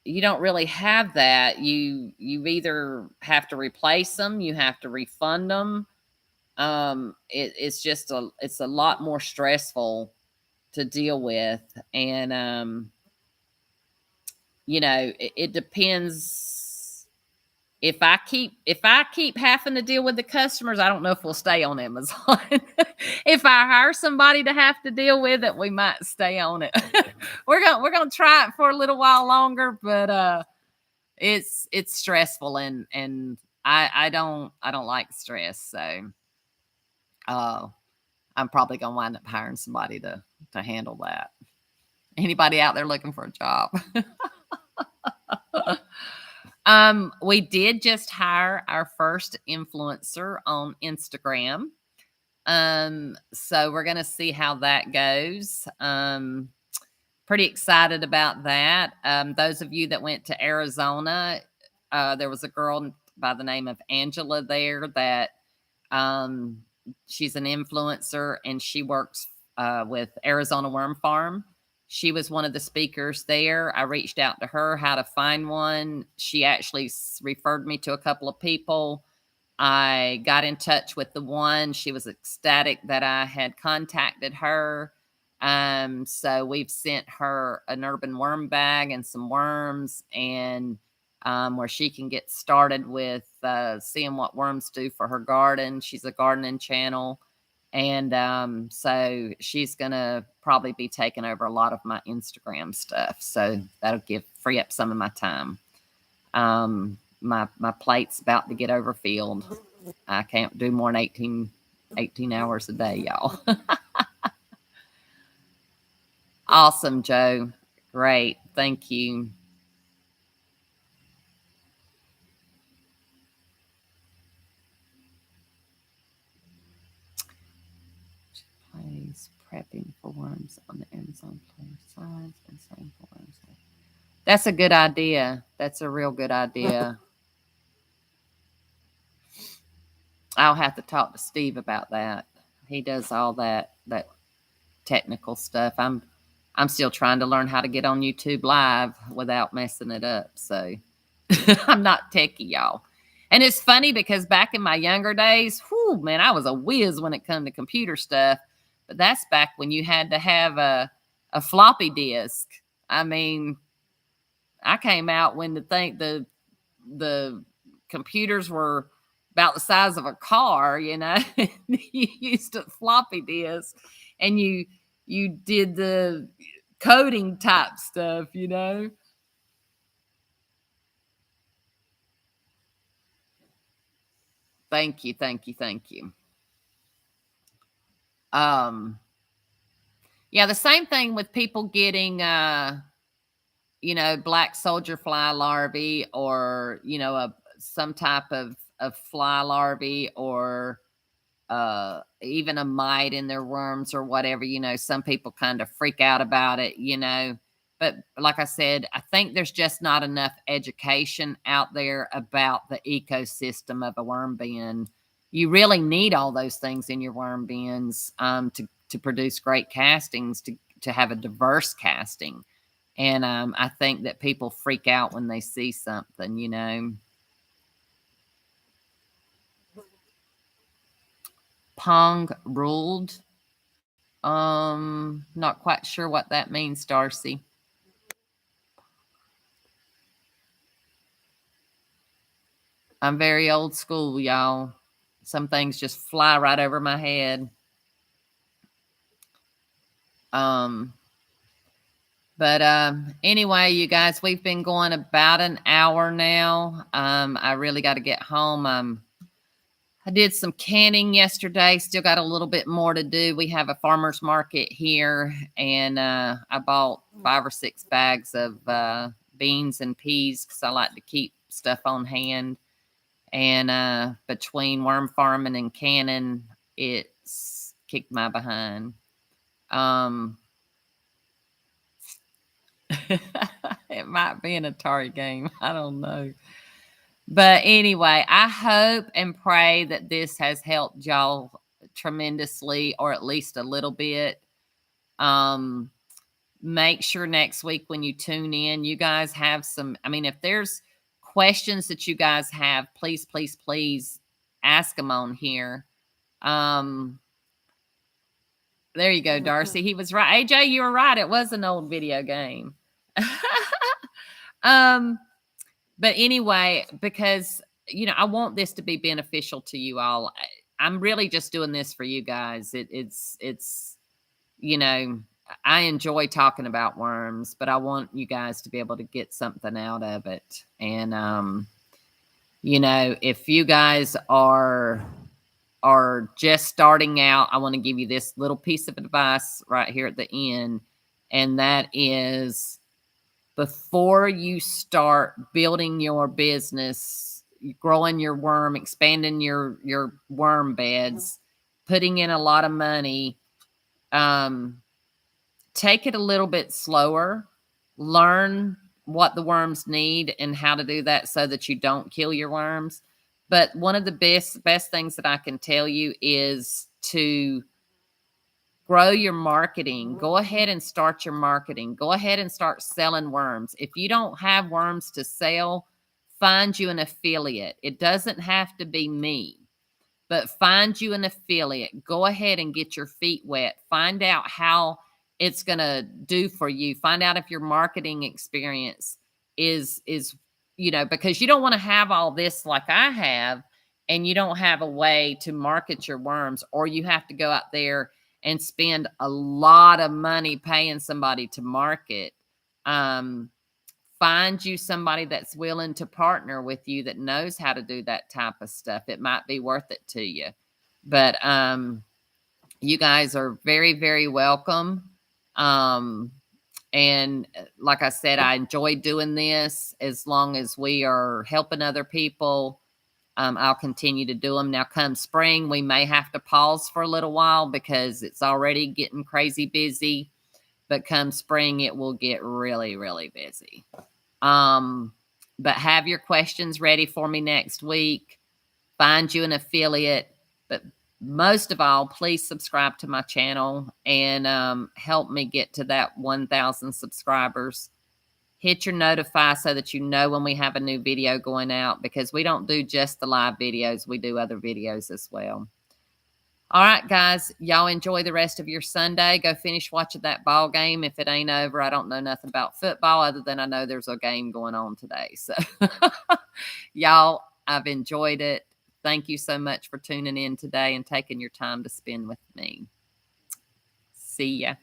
you don't really have that. You either have to replace them, you have to refund them. It's a lot more stressful to deal with. And, it depends. If I keep having to deal with the customers, I don't know if we'll stay on Amazon. If I hire somebody to have to deal with it, we might stay on it. We're gonna try it for a little while longer, but it's stressful, and I don't like stress, so I'm probably gonna wind up hiring somebody to handle that. Anybody out there looking for a job? We did just hire our first influencer on Instagram. So we're going to see how that goes. Pretty excited about that. Those of you that went to Arizona, there was a girl by the name of Angela there that, she's an influencer, and she works, with Arizona Worm Farm. She was one of the speakers there. I reached out to her how to find one. She actually referred me to a couple of people. I got in touch with the one. She was ecstatic that I had contacted her. So we've sent her an urban worm bag and some worms, and where she can get started with seeing what worms do for her garden. She's a gardening channel. And so she's going to probably be taking over a lot of my Instagram stuff. So that'll free up some of my time. My plate's about to get overfilled. I can't do more than 18 hours a day, y'all. Awesome, Joe. Great. Thank you. Prepping for worms on the Amazon player size and same for worms. That's a good idea. That's a real good idea. I'll have to talk to Steve about that. He does all that technical stuff. I'm still trying to learn how to get on YouTube Live without messing it up. So I'm not techie, y'all. And it's funny because back in my younger days, man, I was a whiz when it come to computer stuff. But that's back when you had to have a floppy disk. I mean, I came out when the computers were about the size of a car, you used a floppy disk, and you did the coding type stuff, you know. Thank you, thank you, thank you. Yeah, the same thing with people getting black soldier fly larvae, or some type of fly larvae, or even a mite in their worms or whatever. Some people kind of freak out about it, but like I said, I think there's just not enough education out there about the ecosystem of a worm bin. You really need all those things in your worm bins to produce great castings, to have a diverse casting. And I think that people freak out when they see something. Pong ruled. Not quite sure what that means, Darcy. I'm very old school, y'all. Some things just fly right over my head. But anyway, you guys, we've been going about an hour now. I really got to get home. I did some canning yesterday. Still got a little bit more to do. We have a farmer's market here, and I bought 5 or 6 bags of beans and peas because I like to keep stuff on hand. And between worm farming and canning, it's kicked my behind. It might be an Atari game. I don't know. But anyway, I hope and pray that this has helped y'all tremendously, or at least a little bit. Make sure next week when you tune in, you guys have if there's questions that you guys have, please, please, please ask them on here. There you go, Darcy. He was right. AJ, you were right. It was an old video game. But anyway, because, I want this to be beneficial to you all. I'm really just doing this for you guys. It's I enjoy talking about worms, but I want you guys to be able to get something out of it. And, if you guys are just starting out, I want to give you this little piece of advice right here at the end. And that is, before you start building your business, growing your worm, expanding your worm beds, putting in a lot of money, take it a little bit slower, learn what the worms need and how to do that so that you don't kill your worms. But one of the best things that I can tell you is to grow your marketing. Go ahead and start your marketing. Go ahead and start selling worms. If you don't have worms to sell, find you an affiliate. It doesn't have to be me, but find you an affiliate. Go ahead and get your feet wet. Find out how it's going to do for you. Find out if your marketing experience is because you don't want to have all this like I have, and you don't have a way to market your worms, or you have to go out there and spend a lot of money paying somebody to market. Find you somebody that's willing to partner with you that knows how to do that type of stuff. It might be worth it to you. But you guys are very, very welcome. And like I said, I enjoy doing this. As long as we are helping other people, I'll continue to do them. Now, come spring, we may have to pause for a little while because it's already getting crazy busy. But come spring, it will get really, really busy. But have your questions ready for me next week. Find you an affiliate. But most of all, please subscribe to my channel and help me get to that 1,000 subscribers. Hit your notify so that you know when we have a new video going out, because we don't do just the live videos. We do other videos as well. All right, guys, y'all enjoy the rest of your Sunday. Go finish watching that ball game. If it ain't over, I don't know nothing about football other than I know there's a game going on today. So y'all, I've enjoyed it. Thank you so much for tuning in today and taking your time to spend with me. See ya.